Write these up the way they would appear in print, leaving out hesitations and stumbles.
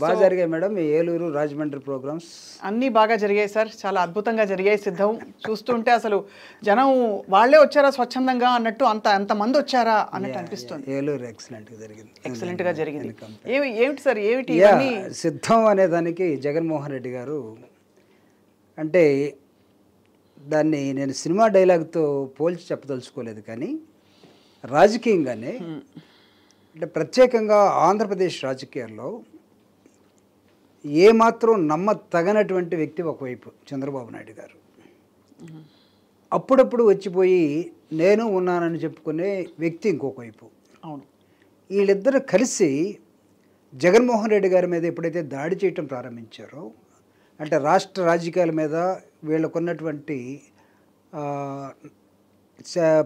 బాగా జరిగాయి మేడం. ఈ ఏలూరు రాజమండ్రి ప్రోగ్రామ్స్ అన్నీ బాగా జరిగాయి సార్, చాలా అద్భుతంగా జరిగాయి. సిద్ధం చూస్తుంటే అసలు జనం వాళ్ళే వచ్చారా స్వచ్ఛందంగా అన్నట్టు, అంతమంది వచ్చారా అన్నట్టు అనిపిస్తుంది. ఏలూరు ఎక్సలెంట్గా జరిగింది. ఎక్సలెంట్గా జరిగింది. ఏమిటి సార్, ఏమిటి సిద్ధం అనే దానికి జగన్మోహన్ రెడ్డి గారు అంటే దాన్ని నేను సినిమా డైలాగ్తో పోల్చి చెప్పదలుచుకోలేదు, కానీ రాజకీయంగానే అంటే ప్రత్యేకంగా ఆంధ్రప్రదేశ్ రాజకీయాల్లో ఏమాత్రం నమ్మతగనటువంటి వ్యక్తి ఒకవైపు చంద్రబాబు నాయుడు గారు, అప్పుడప్పుడు వచ్చిపోయి నేను ఉన్నానని చెప్పుకునే వ్యక్తి ఇంకొక వైపు. అవును, వీళ్ళిద్దరూ కలిసి జగన్మోహన్ రెడ్డి గారి మీద ఎప్పుడైతే దాడి చేయటం ప్రారంభించారో, అంటే రాష్ట్ర రాజకీయాల మీద వీళ్ళకున్నటువంటి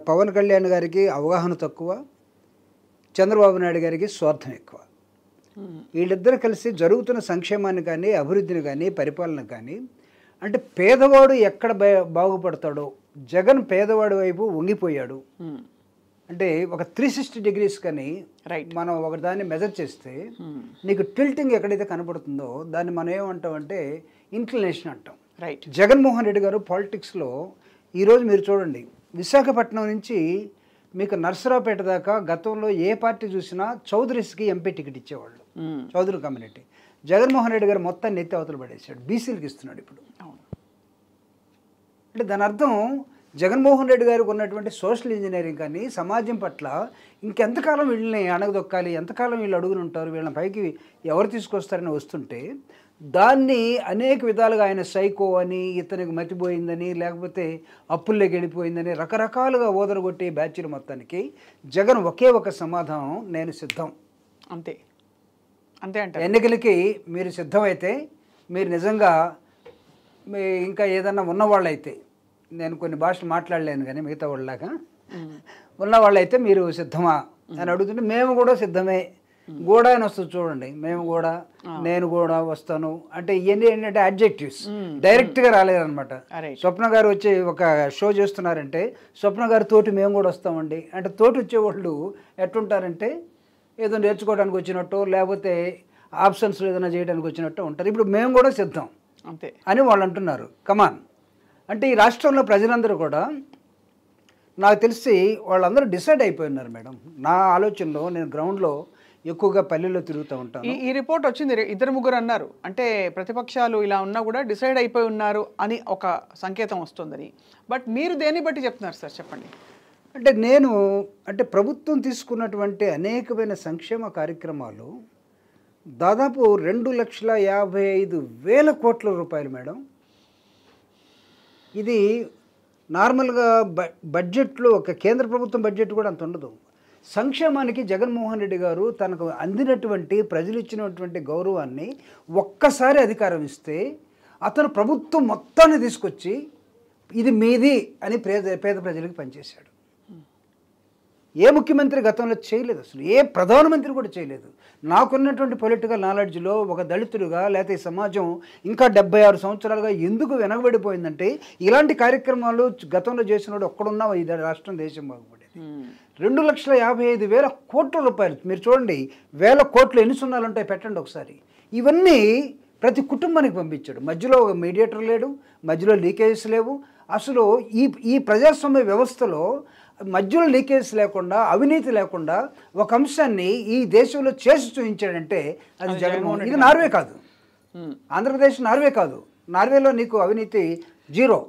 పవన్ కళ్యాణ్ గారికి అవగాహన తక్కువ, చంద్రబాబు నాయుడు గారికి స్వార్థం ఎక్కువ. వీళ్ళిద్దరూ కలిసి జరుగుతున్న సంక్షేమాన్ని కానీ అభివృద్ధిని కానీ పరిపాలన కానీ, అంటే పేదవాడు ఎక్కడ బాగుపడతాడో జగన్ పేదవాడి వైపు వంగిపోయాడు. అంటే ఒక 360 degrees కానీ మనం ఒకదాన్ని మెజర్ చేస్తే నీకు టిల్టింగ్ ఎక్కడైతే కనపడుతుందో దాన్ని మనం ఏమంటామంటే ఇంక్లినేషన్ అంటాం. జగన్మోహన్ రెడ్డి గారు పాలిటిక్స్లో ఈరోజు మీరు చూడండి, విశాఖపట్నం నుంచి మీకు నర్సరావుపేట దాకా గతంలో ఏ పార్టీ చూసినా చౌదరీస్కి ఎంపీ టికెట్ ఇచ్చేవాళ్ళు, చౌదరి కమ్యూనిటీ. జగన్మోహన్ రెడ్డి గారు మొత్తాన్ని నెత్తి అవతల పడేసాడు, బీసీలకు ఇస్తున్నాడు ఇప్పుడు. అంటే దాని అర్థం జగన్మోహన్ రెడ్డి గారికి ఉన్నటువంటి సోషల్ ఇంజనీరింగ్ కానీ సమాజం పట్ల ఇంకెంతకాలం వీళ్ళని అణగదొక్కాలి, ఎంతకాలం వీళ్ళు అడుగులు ఉంటారు, వీళ్ళని పైకి ఎవరు తీసుకొస్తారని వస్తుంటే దాన్ని అనేక విధాలుగా ఆయన సైకో అని, ఇతనికి మతిపోయిందని, లేకపోతే అప్పుల్లోకి వెళ్ళిపోయిందని రకరకాలుగా ఓదరగొట్టి బ్యాచ్లు మొత్తానికి జగన్ ఒకే ఒక సమాధానం, నేను సిద్ధం. అంతే అంతే అంటే ఎన్నికలకి మీరు సిద్ధమైతే, మీరు నిజంగా ఇంకా ఏదన్నా ఉన్నవాళ్ళైతే, నేను కొన్ని భాషలు మాట్లాడలేను కానీ మిగతా వాళ్ళలాగా ఉన్నవాళ్ళైతే మీరు సిద్ధమా అని అడుగుతుంటే మేము కూడా సిద్ధమే, కూడా అని వస్తుంది చూడండి, మేము కూడా, నేను కూడా వస్తాను అంటే ఇవన్నీ ఏంటంటే అడ్జెక్టివ్స్, డైరెక్ట్గా రాలేదన్నమాట. స్వప్న గారు వచ్చి ఒక షో చేస్తున్నారంటే స్వప్న గారి తోటి మేము కూడా వస్తామండి అంటే, తోటి వచ్చేవాళ్ళు ఎట్టుంటారంటే ఏదో నేర్చుకోవడానికి వచ్చినట్టు, లేకపోతే ఆప్షన్స్లో ఏదైనా చేయడానికి వచ్చినట్టు ఉంటారు. ఇప్పుడు మేము కూడా సిద్ధం అంతే అని వాళ్ళు అంటున్నారు. కమాన్ అంటే ఈ రాష్ట్రంలో ప్రజలందరూ కూడా నాకు తెలిసి వాళ్ళందరూ డిసైడ్ అయిపోయినారు మేడం. నా ఆలోచనలో నేను గ్రౌండ్లో ఎక్కువగా పల్లెల్లో తిరుగుతూ ఉంటాను. ఈ రిపోర్ట్ వచ్చింది, 2-3 అన్నారు, అంటే ప్రతిపక్షాలు ఇలా ఉన్నా కూడా డిసైడ్ అయిపోయి ఉన్నారు అని ఒక సంకేతం వస్తుందని. బట్ మీరు దేన్ని బట్టి చెప్తున్నారు సార్, చెప్పండి. అంటే నేను అంటే ప్రభుత్వం తీసుకున్నటువంటి అనేకమైన సంక్షేమ కార్యక్రమాలు దాదాపు 2,55,000 కోట్ల రూపాయలు మేడం. ఇది నార్మల్గా బడ్జెట్లో ఒక కేంద్ర ప్రభుత్వం బడ్జెట్ కూడా అంత ఉండదు. సంక్షేమానికి జగన్మోహన్ రెడ్డి గారు తనకు అందినటువంటి ప్రజలు ఇచ్చినటువంటి గౌరవాన్ని ఒక్కసారి అధికారం ఇస్తే అతను ప్రభుత్వం మొత్తాన్ని తీసుకొచ్చి ఇది మీది అని పేద ప్రజలకు పనిచేశాడు. ఏ ముఖ్యమంత్రి గతంలో చేయలేదు, అసలు ఏ ప్రధానమంత్రి కూడా చేయలేదు. నాకున్నటువంటి పొలిటికల్ నాలెడ్జ్లో ఒక దళితుడుగా, లేకపోతే ఈ సమాజం ఇంకా 76 సంవత్సరాలుగా ఎందుకు వెనకబడిపోయిందంటే ఇలాంటి కార్యక్రమాలు గతంలో చేసినోడు ఒక్కడున్నా ఈ రాష్ట్రం, దేశం బాగుపడేది. 2,55,000 కోట్ల రూపాయలు మీరు చూడండి, 1000 కోట్లు ఎన్ని సున్నాలు ఉంటాయి పెట్టండి ఒకసారి. ఇవన్నీ ప్రతి కుటుంబానికి పంపించాడు. మధ్యలో ఒక మీడియేటర్ లేడు, మధ్యలో లీకేజెస్ లేవు. అసలు ఈ ప్రజాస్వామ్య వ్యవస్థలో మధ్యలో లీకేజ్ లేకుండా, అవినీతి లేకుండా ఒక అంశాన్ని ఈ దేశంలో చేసి చూపించాడంటే అది జగన్మోహన్. ఇది నార్వే కాదు, ఆంధ్రప్రదేశ్ నార్వే కాదు. నార్వేలో నీకు అవినీతి జీరో.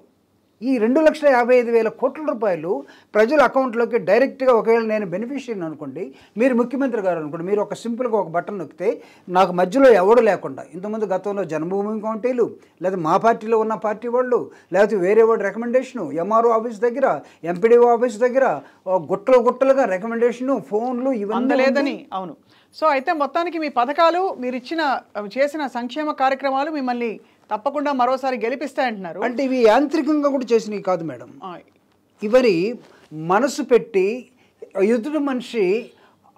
ఈ 2,55,000 కోట్ల రూపాయలు ప్రజల అకౌంట్లోకి డైరెక్ట్గా, ఒకవేళ నేను బెనిఫిషియరీ అనుకోండి, మీరు ముఖ్యమంత్రి గారు అనుకోండి, మీరు ఒక సింపుల్గా ఒక బటన్ నొక్కితే నాకు మధ్యలో ఎవడు లేకుండా, ఇంతకుముందు గతంలో జన్మభూమి కమిటీలు, లేదా మా పార్టీలో ఉన్న పార్టీ వాళ్ళు, లేకపోతే వేరే వాడు రికమెండేషను, ఎంఆర్ఓ ఆఫీస్ దగ్గర, ఎంపీడీఓ ఆఫీస్ దగ్గర గుట్టలుగా రికమెండేషను, ఫోన్లు ఇవన్నీ లేదని. అవును. సో అయితే మొత్తానికి మీ పథకాలు, మీరు చేసిన సంక్షేమ కార్యక్రమాలు మిమ్మల్ని తప్పకుండా మరోసారి గెలిపిస్తాయంటున్నారు. అంటే ఇవి యాంత్రికంగా కూడా చేసినవి కాదు మేడం. ఇవరి మనసు పెట్టి ఎదుటి మనిషి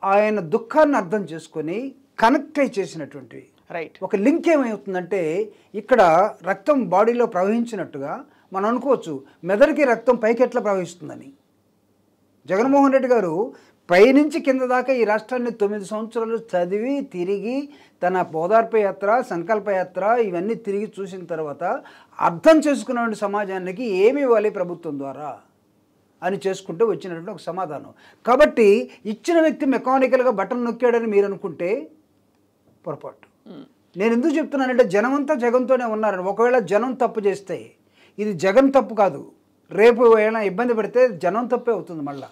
ఆయన దుఃఖాన్ని అర్థం చేసుకొని కనెక్ట్ అయి చేసినటువంటివి. రైట్. ఒక లింక్ ఏమవుతుందంటే ఇక్కడ రక్తం బాడీలో ప్రవహించినట్టుగా మనం అనుకోవచ్చు, మెదడుకి రక్తం పైకి ఎట్లా ప్రవహిస్తుందని. జగన్మోహన్ రెడ్డి గారు పైనుంచి కింద దాకా ఈ రాష్ట్రాన్ని 9 సంవత్సరాలు చదివి తిరిగి తన ఓదార్పు యాత్ర, సంకల్ప యాత్ర ఇవన్నీ తిరిగి చూసిన తర్వాత అర్థం చేసుకున్న సమాజానికి ఏమి ఇవ్వాలి ప్రభుత్వం ద్వారా అని చేసుకుంటూ వచ్చినటువంటి ఒక సమాధానం. కాబట్టి ఇచ్చిన వ్యక్తి మెకానికల్గా బటన్ నొక్కాడని మీరు అనుకుంటే పొరపాటు. నేను ఎందుకు చెప్తున్నానంటే జనమంతా జగన్తోనే ఉన్నారని. ఒకవేళ జనం తప్పు చేస్తే ఇది జగన్ తప్పు కాదు, రేపు ఏమైనా ఇబ్బంది పడితే జనం తప్పే అవుతుంది మళ్ళీ.